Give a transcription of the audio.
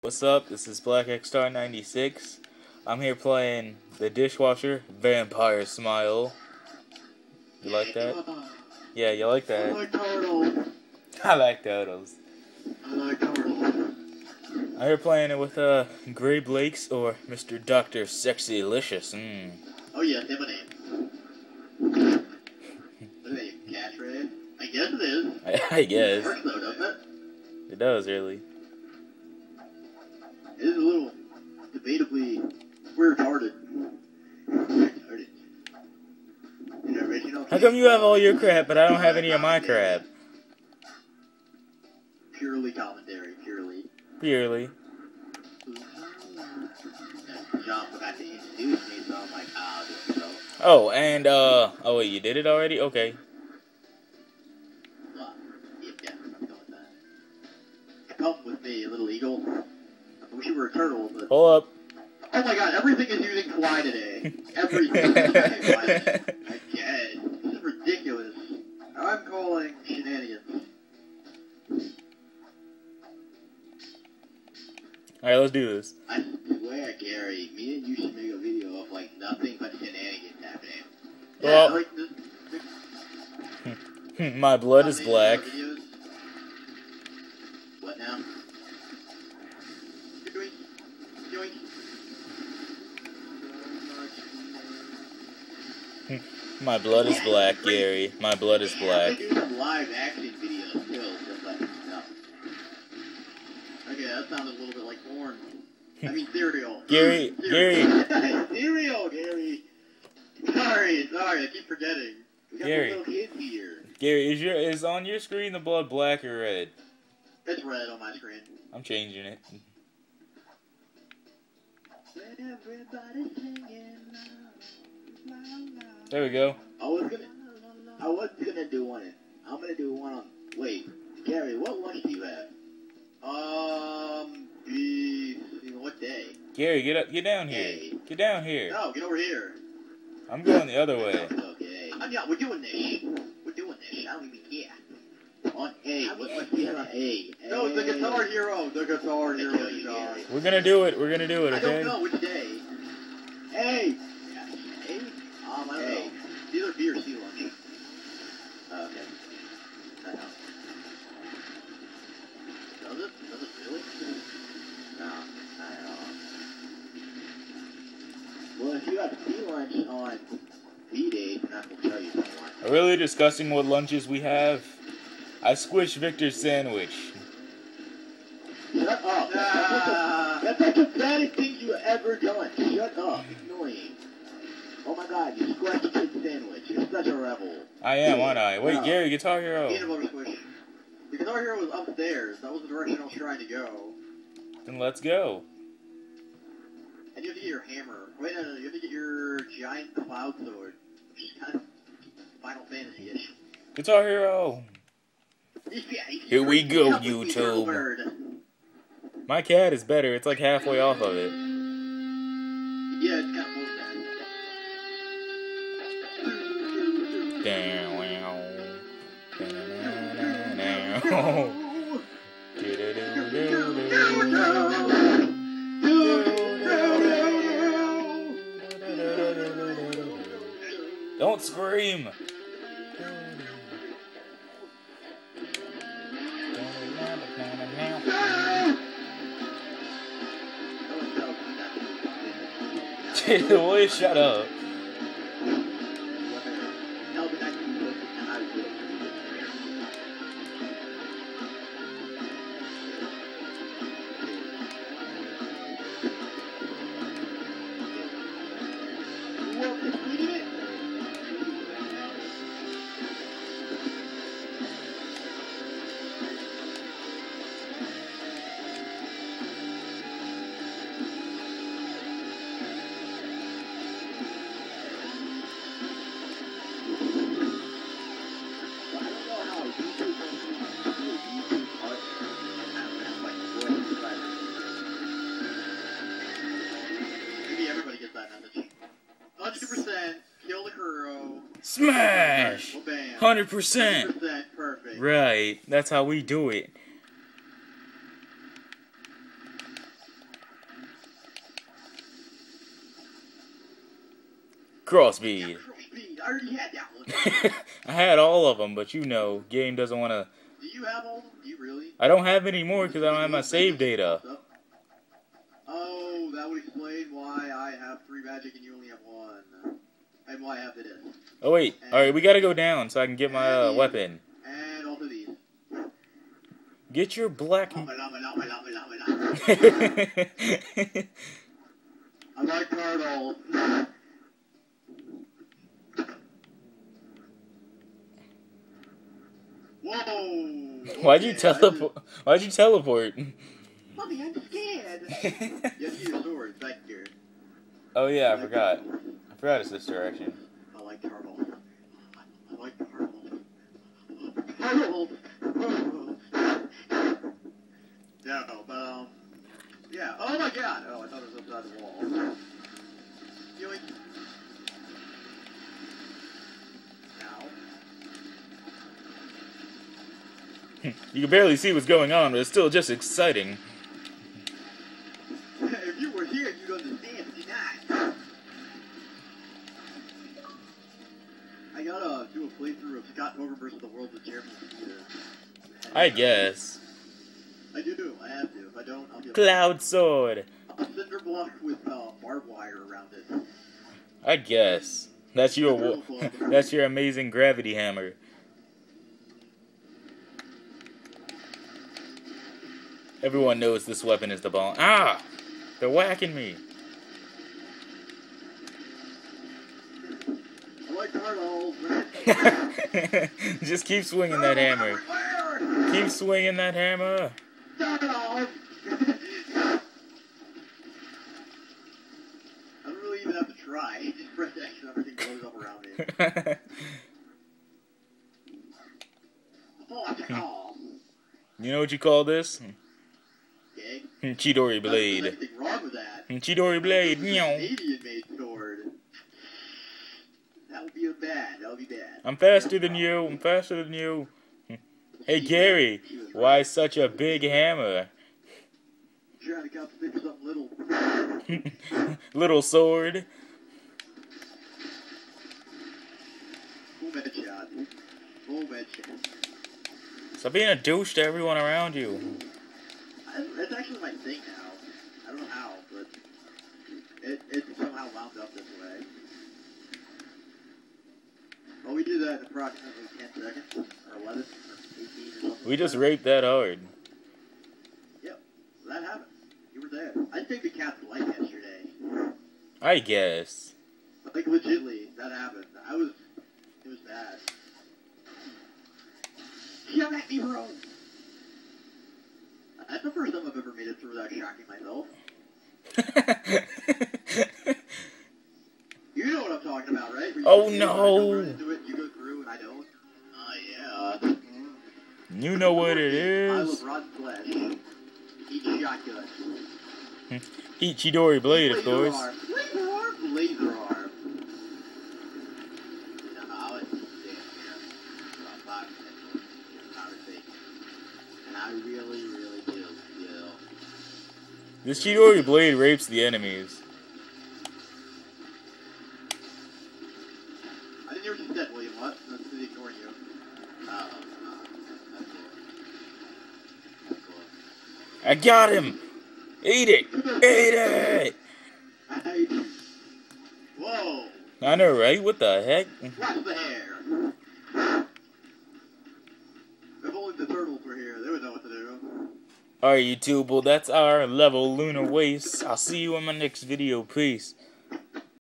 What's up? This is Black X Star 96. I'm here playing the Dishwasher Vampire Smile. You like that? Yeah, you like that? I like turtles. I like turtles. I like turtles. I'm here playing it with Gray Blakes or Mr. Dr. Sexylicious. Oh yeah, they have a name. What are they, catchphrase? I guess it is. I guess. It works though, doesn't it? It does, really. It is a little debatably retarded. How come you have all your crap, but I don't have any of my crap? Purely commentary, purely. Purely. John forgot to introduce me, so I'm like, I'll do it myself. Oh, and, oh wait, you did it already? Okay. Well, yeah, I'm going with that. Come with me, little eagle. I wish you were a turtle, but... Hold up. Oh my god, everything is using fly today. Everything is using fly today. I get it. This is ridiculous. I'm calling shenanigans. Alright, let's do this. I swear, Gary, me and you should make a video of, like, nothing but shenanigans happening. Well, Yeah, like, this my blood is black. videos. What now? Doing. My blood is black, Gary. My blood is black. I do some live action videos still, just like, no. Okay, that sounded a little bit like porn. I mean cereal. Gary. Cereal, Gary. Sorry, I keep forgetting. We got Gary. little kids here. Gary, is on your screen the blood black or red? It's red on my screen. I'm changing it. There we go. I was gonna do one. I'm gonna do one on. Wait, Gary, what lunch do you have? What day? Gary, get down here. Hey. Get down here. No, get over here. I'm going the other way. Okay. Yeah, we're doing this. We're doing this. I don't even care. On A. What's the on A? No, the Guitar Hero. The Guitar Hero. We're gonna do it. We're gonna do it. Okay. I don't know which day. A. Yeah, A. I don't know. Either B or C lunch. Okay. I know. Does it? Does it really? No. I don't know. Well, if you have C lunch on B days, then I will tell you what lunch. Really discussing what lunches we have. I squished Victor's sandwich. Shut up. That's like the saddest thing you ever done. Shut up. It's annoying. Oh my god, you scratched a kid's sandwich. You're such a rebel. I am, aren't I? Wait, Gary, Guitar Hero. Peanut butter squish. The Guitar Hero was upstairs. That was the direction I was trying to go. Then let's go. And you have to get your hammer. Wait, no, you have to get your giant cloud sword. Which is kind of Final Fantasy-ish. Guitar Hero. Here we go, YouTube. My cat is better. It's like halfway off of it. Yeah, it's kind of close Don't scream. Boy, shut up. Smash! 100%! Perfect. Right, that's how we do it. Crossbead. Crossbead. I already had that one. I had all of them, but you know, game doesn't want to. Do you have all of them? Do you really? I don't have any more because I don't have my save data. Oh, that would explain why I have 3 magic and you only have 1. And why I have this. Oh wait, alright, we gotta go down so I can get my weapon. And also these. Get your black... I like turtles. Whoa! Why'd you teleport? Why'd you teleport? Mommy, I'm scared. You have to use your sword back here. Oh yeah, I forgot. I forgot it's this direction. I like turtles. I like turtles. Turtles! No, but, yeah. Oh my god! Oh, I thought it was upside the wall. Yoink. You can barely see what's going on, but it's still just exciting. If you were here, you'd understand, but you're not. I gotta do a playthrough of Scott Pilgrim vs. the World with Jeremy. I guess. I do. I have to. If I don't, I'll be Cloud sword. a cinder block with barbed wire around it. I guess. That's your that's your amazing gravity hammer. Everyone knows this weapon is the bomb. Ah! They're whacking me. I like turtles. Just keep swinging that hammer. Keep swinging that hammer. Turtles! I don't really even have to try. Just press X and everything blows up around me. You know what you call this? Chidori blade. There's nothing wrong with that. Chidori blade. Canadian-made sword. That would be bad. That would be bad. I'm faster than you. I'm faster than you. Hey Gary, why such a big hammer? Trying to think of something little. Little sword. Full headshot. Full headshot. Stop being a douche to everyone around you. It's actually my thing now. I don't know how, but it somehow wound up this way. Well, we do that in approximately 10 seconds, or 11, or 18 or something. We just raped that hard. Yep, that happened. You were there. I think the cats liked yesterday. I guess. Like, legitly, that happened. It was bad. Come at me, bro! That's the first time I've ever made it through without shocking myself. You know what I'm talking about, right? Oh no! Run into it, you go through, and I don't. Oh yeah. You know what it I is. love rotten flesh. Eat shotgun. Eat Chidori blade, of course. Laser arm. Laser arm. And I really, really do. This Chidori blade rapes the enemies. I didn't hear what you said, William. What? That's just ignoring you. That's cool. I got him! Eat it! Eat it! Whoa! I know, right? What the heck? Watch the hair! If only the turtles were here, they would know what to do. Alright, YouTube, well, that's our level Lunar Waste. I'll see you in my next video. Peace.